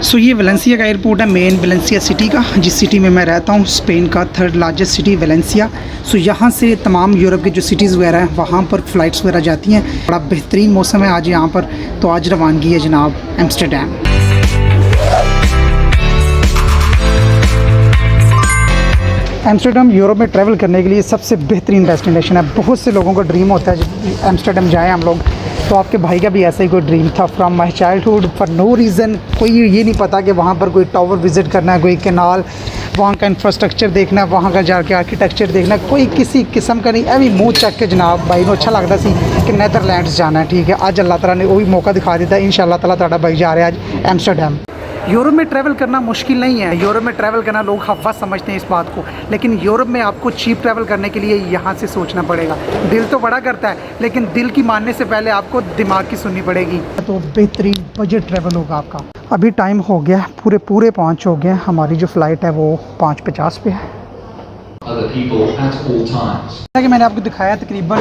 सो ये वेलेंसिया का एयरपोर्ट है, मेन वेलेंसिया सिटी का, जिस सिटी में मैं रहता हूँ, स्पेन का थर्ड लार्जेस्ट सिटी वेलेंसिया। सो यहाँ से तमाम यूरोप की जो सिटीज़ वगैरह हैं वहाँ पर फ़्लाइट्स वगैरह जाती हैं। बड़ा बेहतरीन मौसम है आज यहाँ पर। तो आज रवानगी है जनाब एम्स्टरडम। एम्स्टरडम यूरोप में ट्रैवल करने के लिए सबसे बेहतरीन डेस्टिनेशन है। बहुत से लोगों का ड्रीम होता है एम्स्टरडम जाएँ हम लोग। तो आपके भाई का भी ऐसा ही कोई ड्रीम था from my childhood. For no reason कोई ये नहीं पता कि वहाँ पर कोई टावर विज़िट करना है, कोई कैनाल, वहाँ का इंफ्रास्ट्रक्चर देखना है, वहाँ का जाके आर्किटेक्चर देखना है, कोई किसी किस्म का नहीं। अभी मुँह चक के जनाब भाई को अच्छा लगता सी कि नैदरलैंड्स जाना है। ठीक है, आज अल्लाह ताला ने वो भी मौका दिखा दिया है। इंशाअल्लाह ताला तुहाडा भाई जा रहा है आज एम्स्टरडम। यूरोप में ट्रैवल करना मुश्किल नहीं है। यूरोप में ट्रैवल करना लोग हवा समझते हैं इस बात को, लेकिन यूरोप में आपको चीप ट्रैवल करने के लिए यहाँ से सोचना पड़ेगा। दिल तो बड़ा करता है, लेकिन दिल की मानने से पहले आपको दिमाग की सुननी पड़ेगी। तो बेहतरीन बजट ट्रैवल होगा आपका। अभी टाइम हो गया पूरे 5 हो गए। हमारी जो फ़्लाइट है वो 5:50 पे है। जैसा कि मैंने आपको दिखाया तकरीबन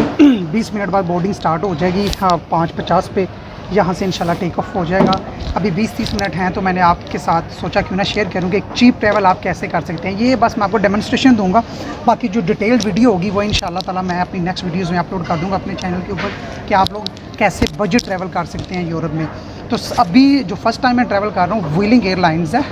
20 मिनट बाद बोर्डिंग स्टार्ट हो जाएगी। हाँ, 5:50 पे यहाँ से इंशाल्लाह टेक ऑफ हो जाएगा। अभी 20-30 मिनट हैं, तो मैंने आपके साथ सोचा क्यों ना शेयर करूँ कि एक चीप ट्रैवल आप कैसे कर सकते हैं। ये बस मैं आपको डेमोन्स्ट्रेशन दूंगा। बाकी जो डिटेल्ड वीडियो होगी वो इंशाल्लाह ताला मैं अपनी नेक्स्ट वीडियोज़ में अपलोड कर दूँगा अपने चैनल के ऊपर कि आप लोग कैसे बजट ट्रैवल कर सकते हैं यूरोप में। तो अभी जो फ़र्स्ट टाइम मैं ट्रैवल कर रहा हूँ व्हीलिंग एयरलाइंस है।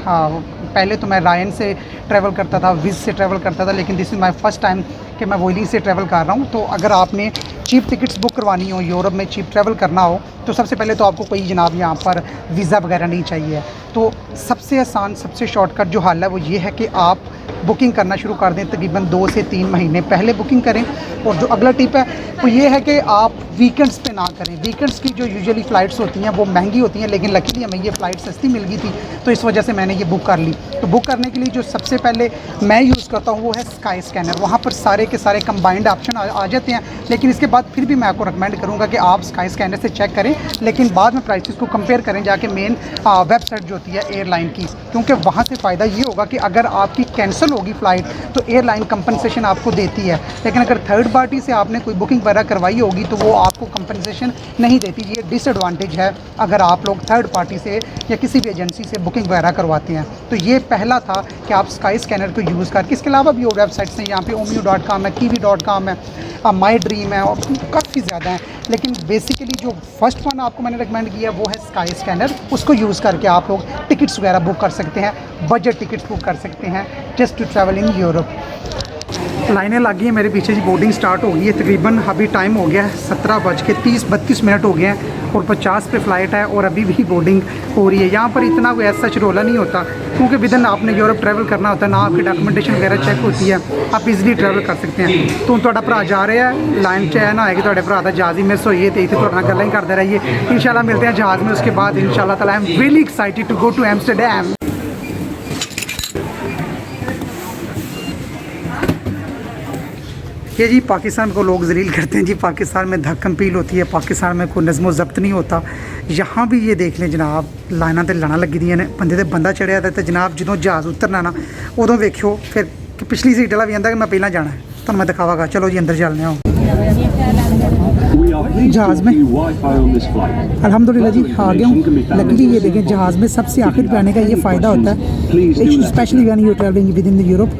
पहले तो मैं रायन से ट्रैवल करता था, विज़ से ट्रैवल करता था, लेकिन this is my first time कि मैं व्हीलिंग से ट्रैवल कर रहा हूँ। तो अगर आपने चीप टिकट्स बुक करवानी हो, यूरोप में चीप ट्रैवल करना हो, तो सबसे पहले तो आपको कोई जनाब यहाँ पर वीज़ा वगैरह नहीं चाहिए। तो सबसे आसान, सबसे शॉर्टकट जो हल है वो ये है कि आप बुकिंग करना शुरू कर दें। तकरीबन 2 से 3 महीने पहले बुकिंग करें। और जो अगला टिप है वो ये है कि आप वीकेंड्स पे ना करें। वीकेंड्स की जो यूजुअली फ़्लाइट्स होती हैं वो महंगी होती हैं, लेकिन लकीली हमें ये फ़्लाइट सस्ती मिल गई थी, तो इस वजह से मैंने ये बुक कर ली। तो बुक करने के लिए जो सबसे पहले मैं यूज़ करता हूँ वो है स्काई स्कैनर। वहाँ पर सारे के सारे कंबाइंड ऑप्शन आ जाते हैं, लेकिन इसके बाद फिर भी मैं आपको रिकमेंड करूँगा कि आप स्काई स्कैनर से चेक करें, लेकिन बाद में प्राइसेस को कंपेयर करें जाके मेन वेबसाइट जो होती है एयरलाइन की, क्योंकि वहाँ से फ़ायदा ये होगा कि अगर आपकी कैंसिल होगी फ़्लाइट तो एयरलाइन कंपनसेशन आपको देती है, लेकिन अगर थर्ड पार्टी से आपने कोई बुकिंग वगैरह करवाई होगी तो वो आपको कंपनसेशन नहीं देती। ये डिसएडवांटेज है अगर आप लोग थर्ड पार्टी से या किसी भी एजेंसी से बुकिंग वगैरह करवाते हैं। तो ये पहला था कि आप स्काई स्कैनर को यूज़ करके, इसके अलावा भी और वेबसाइट्स हैं यहाँ पे, omio.com है, kiwi.com है, माई ड्रीम है, और काफ़ी ज़्यादा हैं, लेकिन बेसिकली जो फर्स्ट वन आपको मैंने रिकमेंड किया वो है स्काई स्कैनर। उसको यूज़ करके आप लोग टिकट्स वगैरह बुक कर सकते हैं, बजट टिकट्स बुक कर सकते हैं just to travel in Europe. लाइनें लग गई हैं मेरे पीछे जी, बोर्डिंग स्टार्ट हो गई है। तकरीबन अभी टाइम हो गया है 17:30-32 मिनट हो गए हैं और 50 पे फ़्लाइट है और अभी भी बोर्डिंग हो रही है। यहाँ पर इतना कोई ऐसा रोला नहीं होता, क्योंकि विदिन आपने यूरोप ट्रैवल करना होता है ना, आपकी डॉक्यूमेंटेशन वगैरह चेक होती है, आप इजीली ट्रैवल कर सकते हैं। तो तुहाडा भरा जा रहा है, लाइन च ना है कि तुहाडे भरा दा जहाज़ ही मिस होइए तो इतने तुहाडे नाल गल्लां ही करते रहिए। इंशाल्लाह मिलते हैं जहाज़ में, उसके बाद इंशाल्लाह ताला I am really excited to go to Amsterdam. ये जी पाकिस्तान को लोग जलील करते हैं जी, पाकिस्तान में धक्कम पील होती है, पाकिस्तान में कोई नज़्म ज़ब्त नहीं होता। यहाँ भी ये देख लें जनाब, लाइना तो लड़ा लगी दी ने, बंदे ते बंदा चढ़िया था, तो जनाब जो जहाज़ उतरना ना उदों वेखियो फिर पिछली सीट वाला भी आंदा कि मैं पहला जाना है, तो मैं दिखावागा। चलो जी अंदर चलने आओ जहाज़ में। अल्हम्दुलिल्लाह जी आ गया हूँ। लकीली ये देखें जहाज़ में सबसे आखिर पे आने का ये फ़ायदा होता है, specially when you travelling with in the Europe.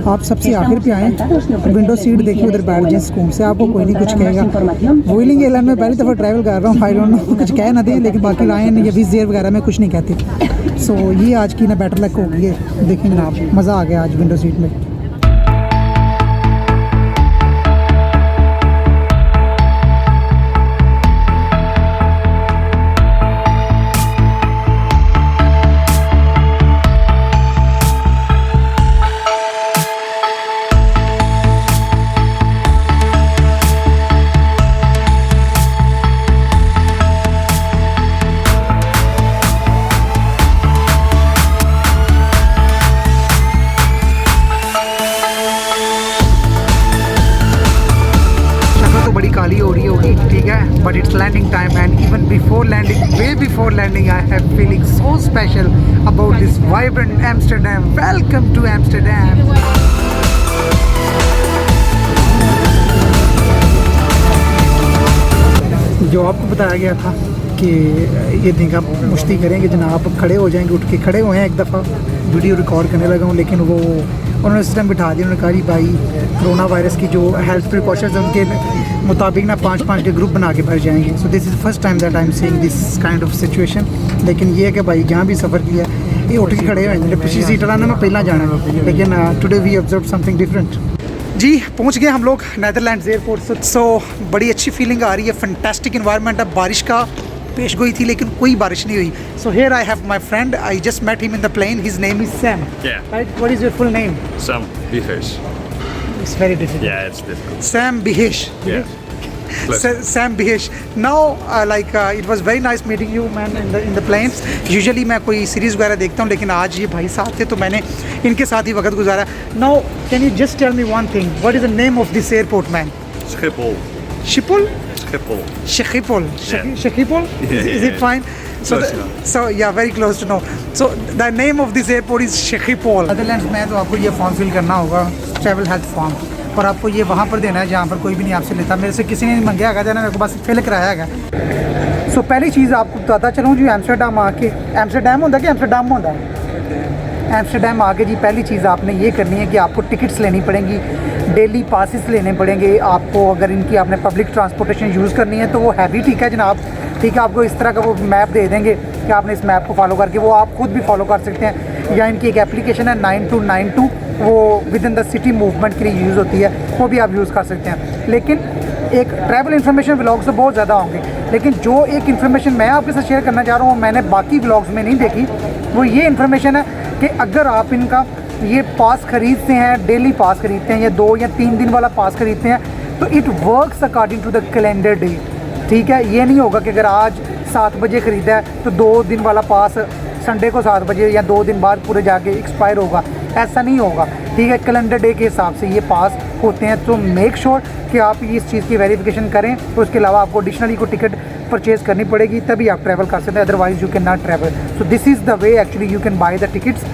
आप सबसे आखिर पे आएँ, विंडो सीट देखिए, उधर बैठ जाएँ सुकून से, आपको कोई नहीं कुछ कहेगा। व्हीलिंग एयरलाइन में पहली दफ़ा ट्रैवल कर रहा हूँ, आई डोंट नो कुछ कह ना दें, लेकिन बाकी लाइन या विज़ एयर वगैरह में कुछ नहीं कहते। सो ये आज की ना बेटर लक होगी है। देखें जनाब, मज़ा आ गया आज विंडो सीट में। काली हो रही होगी, ठीक है, but it's landing time and even before landing, way before landing I have feeling so special about this vibrant Amsterdam. Welcome to Amsterdam. जो आपको बताया गया था कि ये देखा मुश्ती करें कि जनाब खड़े हो जाएंगे, उठ के खड़े हुए हैं। एक दफ़ा वीडियो रिकॉर्ड करने लगा हूँ, लेकिन वो उन्होंने सिस्टम बिठा दिया। उन्होंने कहा जी भाई कोरोना वायरस की जो हेल्थ प्रिकॉशंस हैं उनके मुताबिक ना 5-5 के ग्रुप बना के बैठ जाएंगे। So this is first time that I am seeing this kind of situation. लेकिन ये है कि भाई जहाँ भी सफ़र किया ये उठ के खड़े हुए, पिछली सीट वाला मैं पहला जाना है, लेकिन today we observe something different. जी पहुंच गए हम लोग नीदरलैंड्स एयरपोर्ट। सो बड़ी अच्छी फीलिंग आ रही है, फैंटास्टिक इन्वायरमेंट है। बारिश का पेश गोई थी लेकिन कोई बारिश नहीं हुई। So here I have my friend, I just met him in the plane, his name is Sam. Right, what is your full name? Sam Bihesh. It's very difficult. Yeah, it's difficult. Sam Bihesh. Yeah. Sam Bihesh. Now it was very nice meeting you man in the planes. Usually मैं कोई series वगैरह देखता हूँ, लेकिन आज ये भाई साथ थे तो मैंने इनके साथ ही वक्त गुजारा। Now can you just tell me one thing? What is the name of this airport, man? Schiphol. Schiphol? Schiphol. Schiphol. Yeah. Schiphol? Yeah, Is it fine? Close enough. So yeah, very close to know. So the name of this airport is Schiphol. Netherlands में तो आपको ये form fill करना होगा, travel health form, और आपको ये वहाँ पर देना है जहाँ पर कोई भी नहीं आपसे लेता। मेरे से किसी ने नहीं मंगाया है, जाना मेरे को बस फिल कराया है। सो पहली चीज़ आपको बताता चलूँ जी, एम्स्टरडम आके, एम्स्टरडम होता है कि एम्स्टरडम होता है? एम्स्टरडम आके जी पहली चीज़ आपने ये करनी है कि आपको टिकट्स लेनी पड़ेंगी, डेली पासिस लेने पड़ेंगे आपको। अगर इनकी आपने पब्लिक ट्रांसपोर्टेशन यूज़ करनी है तो वो है भी ठीक है जनाब, ठीक है। आपको इस तरह का वो मैप दे देंगे कि आपने इस मैप को फॉलो करके वो आप खुद भी फॉलो कर सकते हैं। या इनकी एक एप्लीकेशन है 9292, वो with in the city movement के लिए यूज़ होती है, वो भी आप यूज़ कर सकते हैं। लेकिन एक ट्रैवल इन्फॉर्मेशन व्लॉग्स तो बहुत ज़्यादा होंगे, लेकिन जो एक इन्फॉर्मेशन मैं आपके साथ शेयर करना चाह रहा हूँ मैंने बाकी व्लॉग्स में नहीं देखी, वो ये इन्फॉर्मेशन है कि अगर आप इनका ये पास ख़रीदते हैं, डेली पास ख़रीदते हैं या 2 या 3 दिन वाला पास ख़रीदते हैं, तो it works according to the calendar day, ठीक है। ये नहीं होगा कि अगर आज 7 बजे ख़रीदा है तो 2 दिन वाला पास संडे को 7 बजे या 2 दिन बाद पूरे जाके एक्सपायर होगा, ऐसा नहीं होगा, ठीक है। कैलेंडर डे के हिसाब से ये पास होते हैं। तो मेक श्योर कि आप इस चीज़ की वेरिफिकेशन करें। तो उसके अलावा आपको एडिशनली को टिकट परचेज़ करनी पड़ेगी, तभी आप ट्रैवल कर सकते हैं, otherwise you can not travel. So this is the way actually you can by the tickets.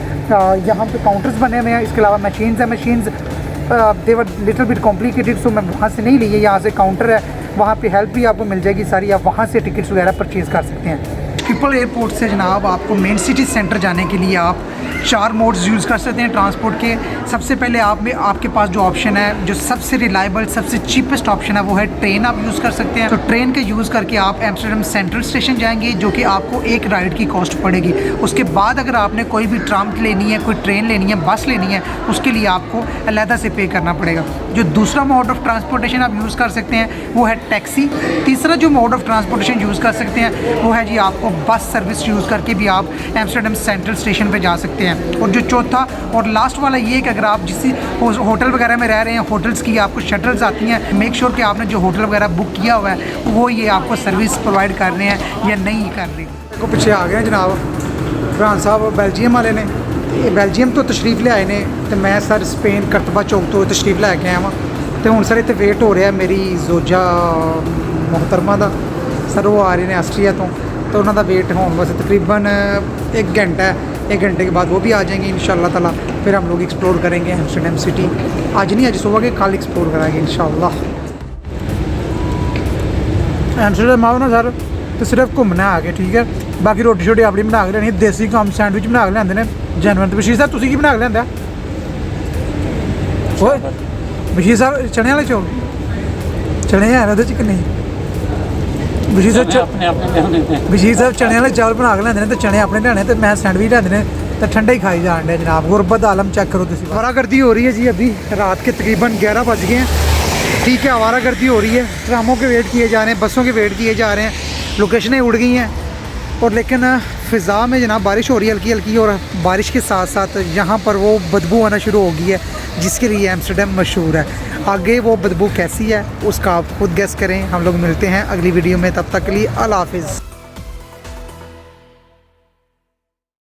यहाँ पे काउंटर्स बने हुए हैं, इसके अलावा मशीन्स हैं। Machines they were little bit complicated, so मैं वहाँ से नहीं ली है, यहाँ से काउंटर है, वहाँ पे हेल्प भी आपको मिल जाएगी सारी, आप वहाँ से टिकट्स वगैरह परचेज़ कर सकते हैं। स्किपल एयरपोर्ट से जनाब आपको मेन सिटी सेंटर जाने के लिए आप 4 मोड्स यूज़ कर सकते हैं ट्रांसपोर्ट के। सबसे पहले आपके पास जो ऑप्शन है, जो सबसे रिलायबल सबसे चीपेस्ट ऑप्शन है, वो है ट्रेन। आप यूज़ कर सकते हैं। तो ट्रेन के यूज़ करके आप एम्स्टर्डम सेंट्रल स्टेशन जाएंगे, जो कि आपको एक राइड की कॉस्ट पड़ेगी। उसके बाद अगर आपने कोई भी ट्राम लेनी है, कोई ट्रेन लेनी है, बस लेनी है, उसके लिए आपको अलहदा से पे करना पड़ेगा। जो दूसरा मोड ऑफ ट्रांसपोर्टेशन आप यूज़ कर सकते हैं वो है टैक्सी। तीसरा जो मोड ऑफ ट्रांसपोर्टेशन यूज़ कर सकते हैं वो है जी आपको बस सर्विस यूज़ करके भी आप एम्स्टर्डम सेंट्रल स्टेशन पे जा सकते हैं। और जो चौथा और लास्ट वाला ये है कि अगर आप जिस होटल वगैरह में रह रहे हैं, होटल्स की आपको शटल्स आती हैं, मेक श्योर कि आपने जो होटल वगैरह बुक किया हुआ है वो ये आपको सर्विस प्रोवाइड कर रहे हैं या नहीं कर रहे। देखो पीछे आ गए जनाब फरहान साहब बेल्जियम वाले ने, बेल्जियम तो तशरीफ ले आए ने, तो मैं सर स्पेन करतबा चौक तो तशरीफ लैके आया वहाँ। तो हूँ सर इतने वेट हो रहा है मेरी जोजा मोहतरमा का, सर वो आ रहे हैं आस्ट्रिया तो उन्होंने वेट होने वास्ते तकरीबन 1 घंटा है। 1 घंटे के बाद वो भी आ जाएंगे इंशाल्लाह ताला। फिर हम लोग एक्सप्लोर करेंगे एम्स्टर्डम सिटी। आज नहीं, आज सुबह के कल एक्सप्लोर करेंगे इंशाल्लाह। एम्स्टर्डम आओ ना सर तो सिर्फ घूमने आ गए, ठीक है। बाकी रोटी शोटी अपनी बना के लेनी, देसी काम सैंडविच बना के लिआंदे ने जनवन। तो बशीर साहब तुसीं की बना के लिआंदा? ओए बशीर साहब चने वाले चौल, चने हैं ओहदे च कि नहीं? बशीर साहब चने वाले चावल बना के लिआंदे ने, तो चने अपने लिआने ते मैं सैंडविच लिआंदे ने, तो ठंडा ही खाई जान डे जनाब। गुरबत आलम चेक करो तुसीं। आवारागर्दी हो रही है जी, अभी रात के तकरीबन 11 बज गए हैं, ठीक है। आवारागर्दी हो रही है, ट्रामों के वेट किए जा रहे हैं, बसों के वेट किए जा रहे हैं, लोकेशनें उड़ गई हैं। और लेकिन फ़िज़ा में जनाब बारिश हो रही है हल्की हल्की, और बारिश के साथ साथ यहाँ पर वो बदबू आना शुरू हो गई है जिसके लिए एम्स्टर्डम मशहूर है। आगे वो बदबू कैसी है उसका आप खुद गेस करें। हम लोग मिलते हैं अगली वीडियो में, तब तक के लिए अल्लाह हाफ़िज़।